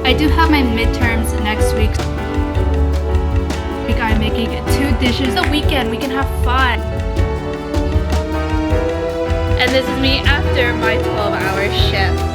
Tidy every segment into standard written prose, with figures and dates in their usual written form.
I do have my midterms next week. I'm making 2 dishes a weekend. We can have fun. And this is me after my 12-hour shift.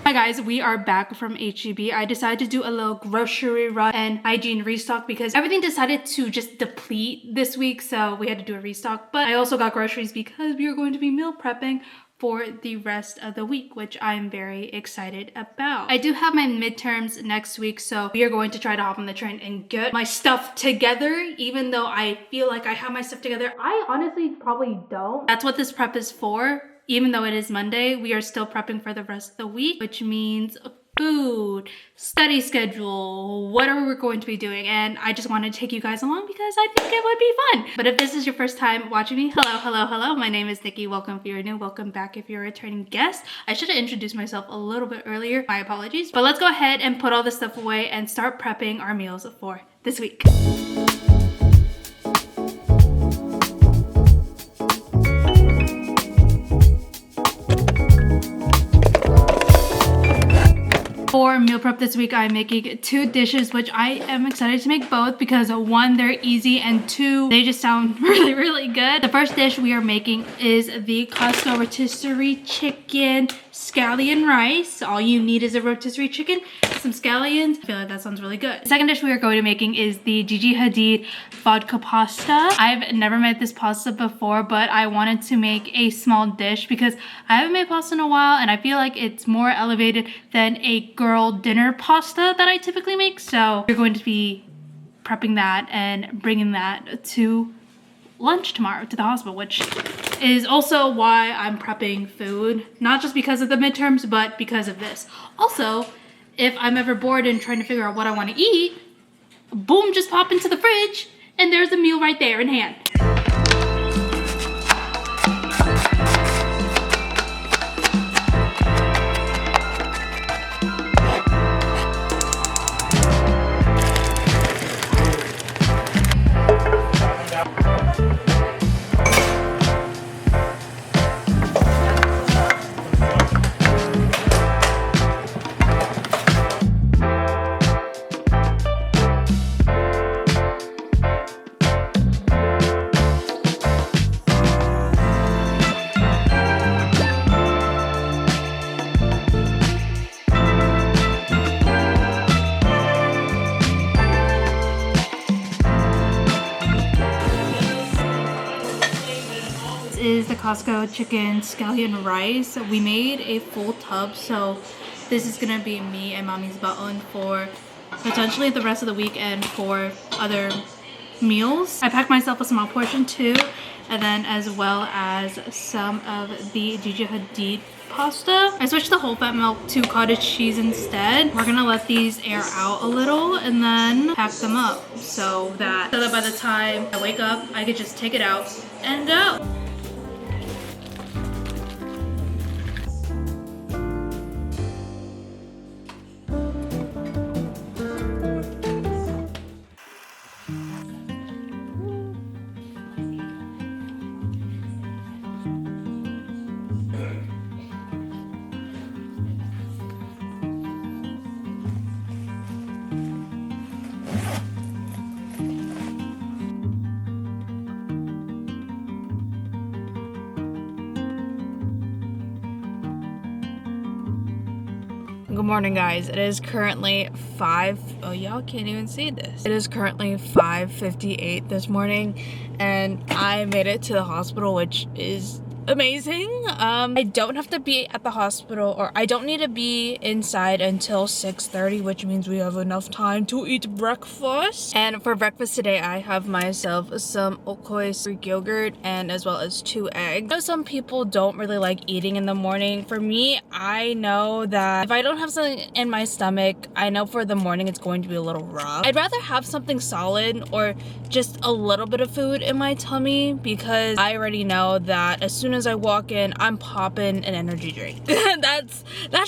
Hi guys, we are back from HEB. I decided to do a little grocery run and hygiene restock because everything decided to just deplete this week, so we had to do a restock. But I also got groceries because we are going to be meal prepping for the rest of the week, which I'm very excited about. I do have my midterms next week, so we are going to try to hop on the train and get my stuff together. Even though I feel like I have my stuff together, I honestly probably don't. That's what this prep is for. Even though it is Monday, we are still prepping for the rest of the week, which means food, study schedule, whatever we're going to be doing. And I just wanted to take you guys along because I think it would be fun. But if this is your first time watching me, hello. My name is Nikki. Welcome if you're new, welcome back if you're a returning guest. I should have introduced myself a little bit earlier. My apologies. But let's go ahead and put all this stuff away and start prepping our meals for this week. For meal prep this week, I'm making 2 dishes, which I am excited to make both because 1, they're easy, and 2, they just sound really good. The first dish we are making is the Costco rotisserie chicken scallion rice. All you need is a rotisserie chicken, some scallions. I feel like that sounds really good. The second dish we are going to be making is the Gigi Hadid vodka pasta. I've never made this pasta before, but I wanted to make a small dish because I haven't made pasta in a while and I feel like it's more elevated than a girl dinner pasta that I typically make. So we're going to be prepping that and bringing that to lunch tomorrow to the hospital, which is also why I'm prepping food, not just because of the midterms, but because of this. Also, if I'm ever bored and trying to figure out what I want to eat, boom, just pop into the fridge and there's a meal right there in hand. Is the Costco chicken scallion rice. We made a full tub, so this is gonna be me and mommy's button for potentially the rest of the week and for other meals. I packed myself a small portion too, and then as well as some of the Gigi Hadid pasta. I switched the whole fat milk to cottage cheese instead. We're gonna let these air out a little and then pack them up so that by the time I wake up, I could just take it out and go. Good morning, guys. It is currently oh, y'all can't even see this. It is currently 5:58 this morning and I made it to the hospital, which is amazing. I don't have to be at the hospital, or I don't need to be inside until 6:30, which means we have enough time to eat breakfast. And for breakfast today, I have myself some Okoi's Greek yogurt and as well as 2 eggs. I know some people don't really like eating in the morning. For me, I know that if I don't have something in my stomach, I know for the morning it's going to be a little rough. I'd rather have something solid or just a little bit of food in my tummy, because I already know that as soon as I walk in, I'm popping an energy drink. That's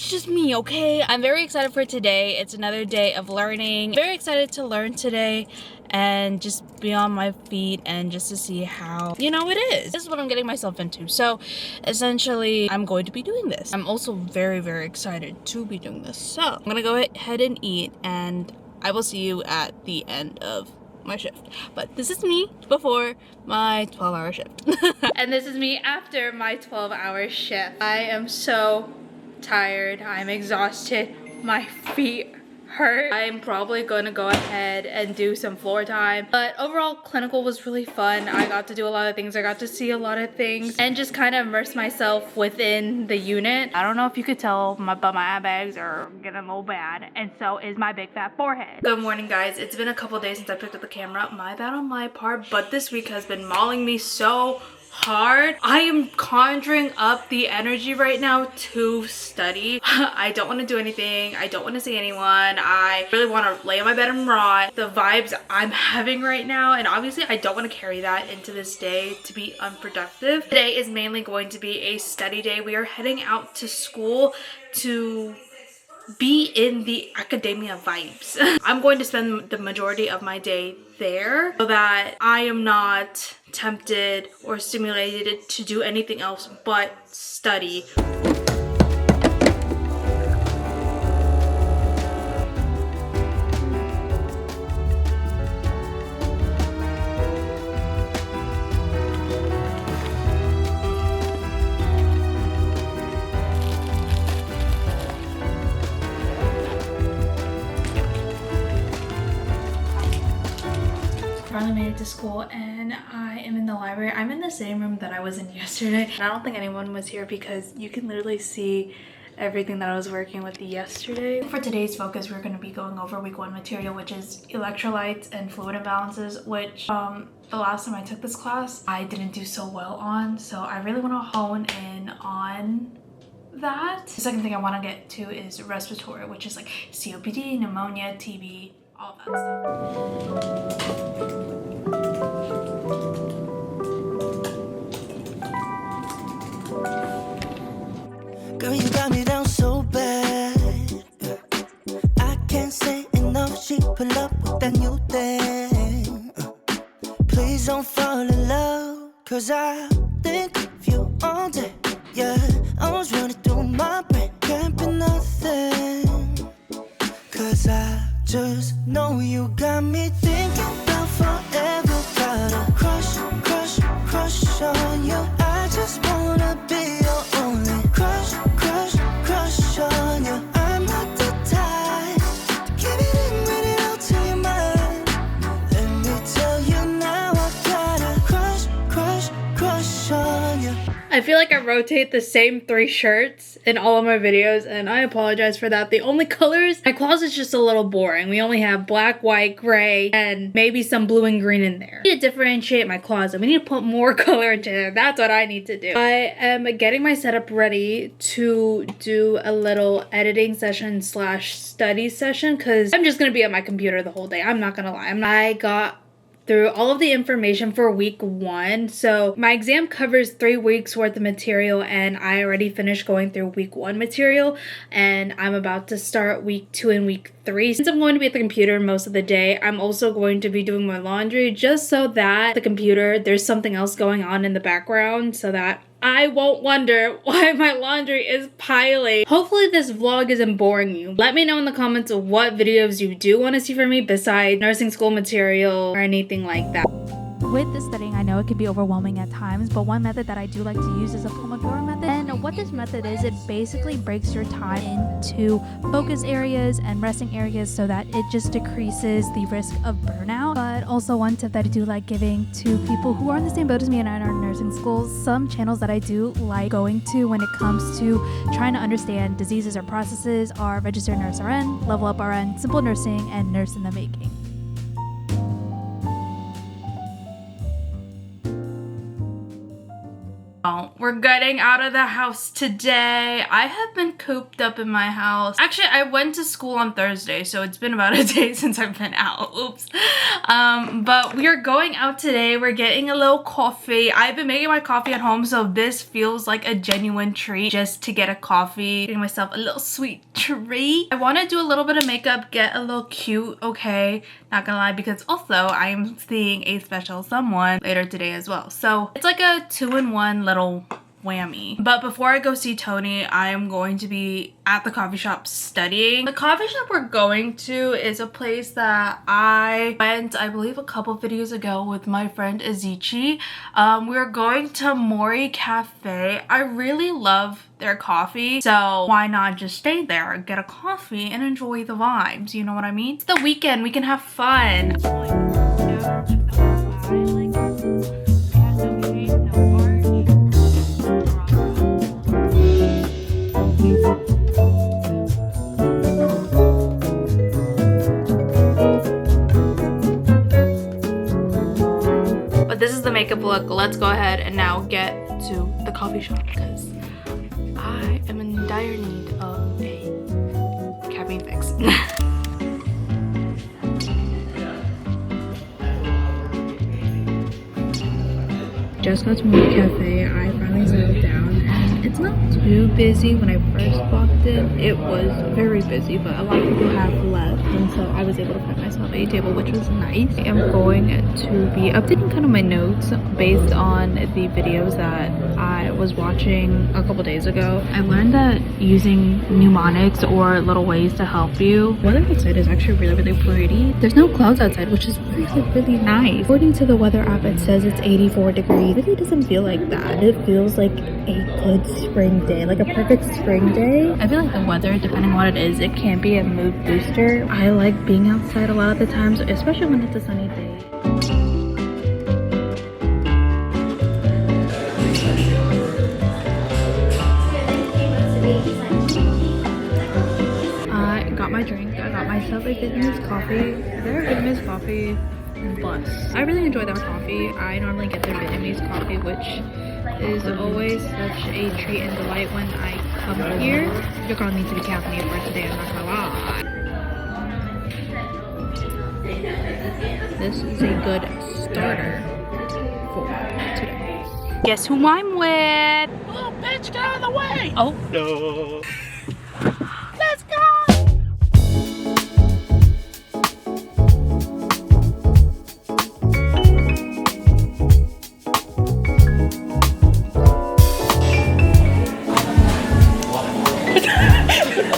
just me, okay? I'm very excited for today. It's another day of learning. Very excited to learn today and just be on my feet and just to see how, you know, it is. This is what I'm getting myself into. So essentially, I'm going to be doing this. I'm also very, very excited to be doing this. So I'm gonna go ahead and eat, and I will see you at the end of my shift. But this is me before my 12-hour shift. And this is me after my 12-hour shift. I am so tired. I'm exhausted. My feet hurt. I'm probably gonna go ahead and do some floor time, but overall clinical was really fun. I got to do a lot of things. I got to see a lot of things and just kind of immerse myself within the unit. I don't know if you could tell, but my eye bags are getting a little bad, and so is my big fat forehead. Good morning, guys. It's been a couple days since I picked up the camera. My bad on my part, but this week has been mauling me so hard. I am conjuring up the energy right now to study. I don't want to do anything. I don't want to see anyone. I really want to lay on my bed and rot. The vibes I'm having right now, and obviously I don't want to carry that into this day to be unproductive. Today is mainly going to be a study day. We are heading out to school to be in the academia vibes. I'm going to spend the majority of my day there so that I am not tempted or stimulated to do anything else but study. Finally made it to school, and I am in the library. I'm in the same room that I was in yesterday, and I don't think anyone was here because you can literally see everything that I was working with yesterday. For today's focus, we're going to be going over week 1 material, which is electrolytes and fluid imbalances, which the last time I took this class I didn't do so well on, so I really want to hone in on that. The second thing I want to get to is respiratory, which is like COPD, pneumonia, TB, all that stuff. Girl, you got me down so bad. I can't say enough. She pull up with that new thing. Please don't fall in love, 'cause I think of you all day. Yeah, I was running through my brain, can't be nothing. 'Cause I just know you got me thinking about forever. Got a crush, crush, crush on you. I just wanna be your only crush, crush, crush on you. I'm not the type to keep it in, read it out to your mind. Let me tell you now, I got a crush, crush, crush on you. I feel like I rotate the same 3 shirts in all of my videos, and I apologize for that. The only colors, my closet's just a little boring. We only have black, white, gray, and maybe some blue and green in there. We need to differentiate my closet. We need to put more color into there. That's what I need to do. I am getting my setup ready to do a little editing session / study session, because I'm just gonna be at my computer the whole day. I'm not gonna lie. I got through all of the information for week 1. So my exam covers 3 weeks worth of material, and I already finished going through week 1 material, and I'm about to start week 2 and week 3. Since I'm going to be at the computer most of the day, I'm also going to be doing my laundry just so that the computer, there's something else going on in the background so that I won't wonder why my laundry is piling. Hopefully this vlog isn't boring you. Let me know in the comments what videos you do want to see from me besides nursing school material or anything like that. With the studying, I know it can be overwhelming at times, but one method that I do like to use is a Pomodoro method. And what this method is, it basically breaks your time into focus areas and resting areas so that it just decreases the risk of burnout. But also one tip that I do like giving to people who are in the same boat as me and are in nursing schools, some channels that I do like going to when it comes to trying to understand diseases or processes are Registered Nurse RN, Level Up RN, Simple Nursing, and Nurse in the Making. We're getting out of the house today. I have been cooped up in my house. Actually, I went to school on Thursday, so it's been about a day since I've been out. Oops. But we are going out today. We're getting a little coffee. I've been making my coffee at home, so this feels like a genuine treat just to get a coffee. Getting myself a little sweet treat. I want to do a little bit of makeup, get a little cute, okay? Not gonna lie, because also I am seeing a special someone later today as well. So it's like a 2-in-1 little whammy. But before I go see Tony, I am going to be at the coffee shop studying. The coffee shop we're going to is a place that I went, I believe, a couple videos ago with my friend Azichi. We're going to Mori Cafe. I really love their coffee, so why not just stay there, get a coffee, and enjoy the vibes, you know what I mean? It's the weekend, we can have fun. But this is the makeup look. Let's go ahead and now get to the coffee shop because I am in dire need of a caffeine fix. Just got to Mori Cafe. I finally settled down and it's not too busy. When I first walked in, it was very busy, but a lot of people have left, and so I was able to find myself a table, which was nice. I am going to be updating kind of my notes based on the videos that I was watching a couple days ago. I learned that using mnemonics or little ways to help you. Weather outside is actually really pretty. There's no clouds outside, which is really nice. According to the weather app, it says it's 84 degrees. It really doesn't feel like that. It feels like a good spring day, like a perfect spring day. I feel like the weather, depending on what it is, it can be a mood booster. I like being outside a lot of the times, especially when it's a sunny day. I got my drink. I got myself a Vietnamese coffee. Their Vietnamese coffee, plus. I really enjoy their coffee. I normally get their Vietnamese coffee, which is always such a treat and delight when I come here. Your girl needs to be caffeinated for today, I'm not gonna lie. This is a good starter for today. Guess who I'm with? Oh, bitch, get out of the way! Oh. No. Let's go!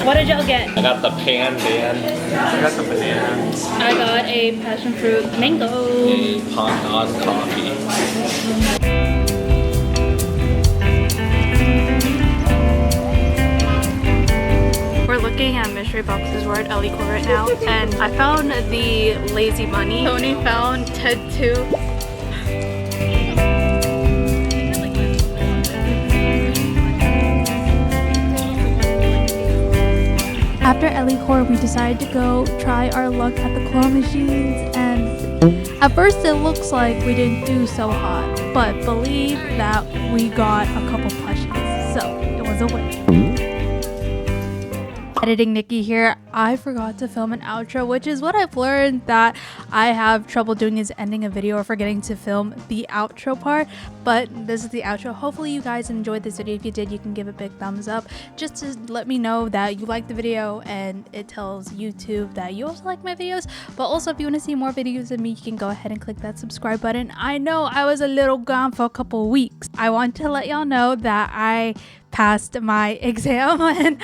What did y'all get? I got the pan man. I got the banana. I got a passion fruit mango. A pot on coffee. We're looking at mystery boxes. We're at Ellie right now, and I found the Lazy Bunny. Tony found Ted 2. After Ellie, we decided to go try our luck at the claw machines, and at first it looks like we didn't do so hot, but believe that we got a couple plushies, so it was a win. Editing Nikki here. I forgot to film an outro, which is what I've learned that I have trouble doing, is ending a video or forgetting to film the outro part. But this is the outro. Hopefully you guys enjoyed this video. If you did, you can give a big thumbs up just to let me know that you liked the video, and it tells YouTube that you also like my videos. But also, if you want to see more videos of me, you can go ahead and click that subscribe button. I know I was a little gone for a couple weeks. I want to let y'all know that I passed my exam, and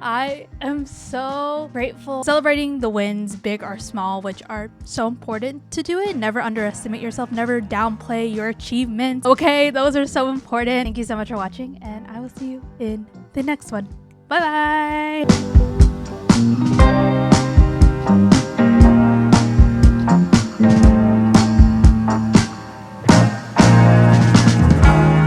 I am so grateful. Celebrating the wins, big or small, which are so important to do it. Never underestimate yourself. Never downplay your achievements. Okay, those are so important. Thank you so much for watching, and I will see you in the next one. Bye bye.